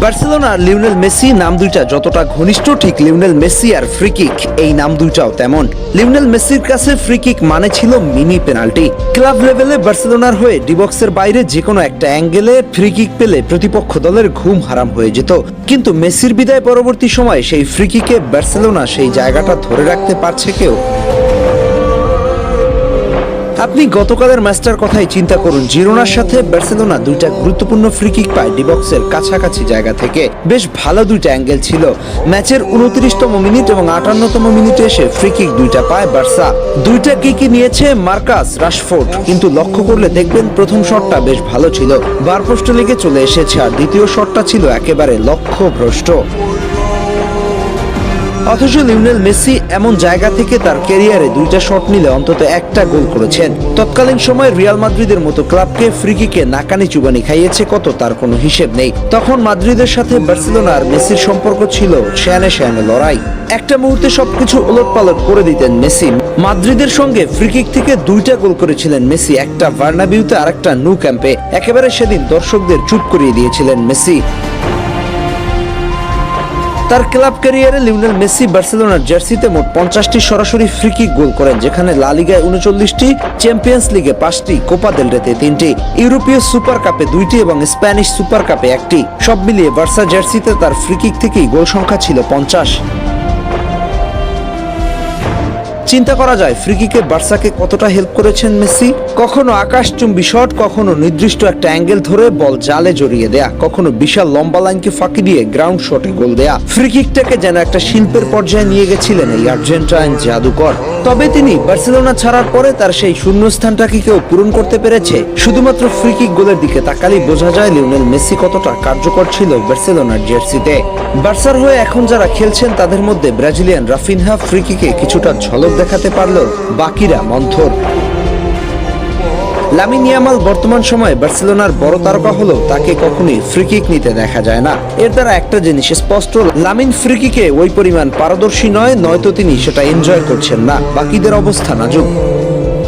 Barcelona আর Lionel Messi নাম দুইটা যতটা ঘনিষ্ঠ, ঠিক লিওনেল মেসি আর ফ্রি কিক এই নাম দুইটাও তেমন। লিওনেল মেসির কাছে ফ্রি কিক মানে ছিল মিনি পেনাল্টি। ক্লাব লেভেলে বার্সেলোনার হয়ে ডিবক্সের বাইরে যে কোনো একটা অ্যাঙ্গেলে ফ্রি কিক পেলে প্রতিপক্ষ দলের ঘুম হারাম হয়ে যেত। কিন্তু মেসির বিদায় পরবর্তী সময়ে সেই ফ্রি কিকে বার্সেলোনা সেই জায়গাটা ধরে রাখতে পারছে কেউ? আপনি গতকালের ম্যাচটার কথাই চিন্তা করুন। জিরোনার সাথে বার্সেলোনা দুইটা গুরুত্বপূর্ণ ফ্রি কিক পায় ডিবক্সের কাছাকাছি জায়গা থেকে। বেশ ভালো দুইটা অ্যাঙ্গেল ছিল। ম্যাচের 29তম মিনিট এবং 58তম মিনিটে এসে ফ্রি কিক দুইটা পায় বার্সা। দুইটা কিকই নিয়েছে মার্কাস রাশফোর্ড। কিন্তু লক্ষ্য করলে দেখবেন প্রথম শটটা বেশ ভালো ছিল, বার পোস্টে লেগে চলে এসেছে, আর দ্বিতীয় শটটা ছিল একেবারে লক্ষ্যভ্রষ্ট। অথচ লিওনেল মেসি এমন জায়গা থেকে তার ক্যারিয়ারে দুইটা শট নিলে অন্তত একটা গোল করেছেন। তৎকালীন সময়ে রিয়াল মাদ্রিদের মতো ক্লাবকে ফ্রি কিকে নাকানি চুবানি খাইয়েছে কত, তার কোনো হিসেব নেই। তখন মাদ্রিদের সাথে বার্সেলোনা আর মেসির সম্পর্ক ছিল শ্যানে শ্যানে লড়াই। একটা মুহূর্তে সবকিছু ওলটপালট করে দিতেন মেসি। মাদ্রিদের সঙ্গে ফ্রি কিক থেকে দুইটা গোল করেছিলেন মেসি, একটা বার্নাবিউতে আর একটা ন্যু ক্যাম্পে। একেবারে সেদিন দর্শকদের চুপ করিয়ে দিয়েছিলেন মেসি। তার ক্লাব ক্যারিয়ারে লিওনেল মেসি বার্সেলোনার জার্সিতে মোট 50টি সরাসরি ফ্রি কিক গোল করেন, যেখানে লা লিগায় 39টি, চ্যাম্পিয়ন্স লিগে 5টি, কোপা দেল রেতে 3টি, ইউরোপীয় সুপার কাপে 2টি এবং স্প্যানিশ সুপার কাপে 1টি। সব মিলিয়ে বার্সা জার্সিতে তার ফ্রি কিক থেকেই গোল সংখ্যা ছিল 50। চিন্তা করা যায় ফ্রি কিকে বার্সাকে কতটা হেল্প করেছেন মেসি। কখনো আকাশচুম্বী শট, কখনো নির্দিষ্ট একটা অ্যাঙ্গেল ধরে বল জালে জড়িয়ে দেয়া, কখনো বিশাল লম্বা লাইনকে ফাঁকি দিয়ে গ্রাউন্ড শটে গোল দেয়া। ফ্রি কিকটাকে যেন একটা শিল্পের পর্যায়ে নিয়ে গেছিলেন এই আর্জেন্টাইন জাদুকর। তবে তিনি বার্সেলোনা ছাড়ার পরে তার সেই শূন্যস্থানটাকে কেউ পূরণ করতে পেরেছে? শুধুমাত্র ফ্রি কিক গোলের দিকে তাকালেই বোঝা যায় লিওনেল মেসি কতটা কার্যকর ছিল বার্সেলোনার জার্সিতে। বার্সার হয়ে এখন যারা খেলছেন তাদের মধ্যে ব্রাজিলিয়ান রাফিনহা ফ্রি কিকে কিছুটা ঝলক দেখাতে পারলেও বাকিরা মন্থর। লামিন ইয়ামাল বর্তমান সময়ে বার্সেলোনার বড় তারকা হলেও তাকে কখনোই ফ্রি কিক নিতে দেখা যায় না। এর দ্বারা একটা জিনিস স্পষ্ট, লামিন ফ্রি কিকে ওই পরিমাণ পারদর্শী নয়, নয়তো তিনি সেটা এনজয় করছেন না। বাকিদের অবস্থা নাজুক।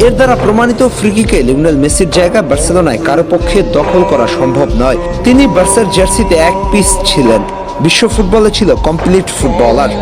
এর দ্বারা প্রমাণিত ফ্রি কিকে লিওনেল মেসির জায়গা বার্সেলোনায় কারো পক্ষে দখল করা সম্ভব নয়। তিনি বার্সার জার্সিতে এক পিস ছিলেন, বিশ্ব ফুটবলে ছিল কমপ্লিট ফুটবলার।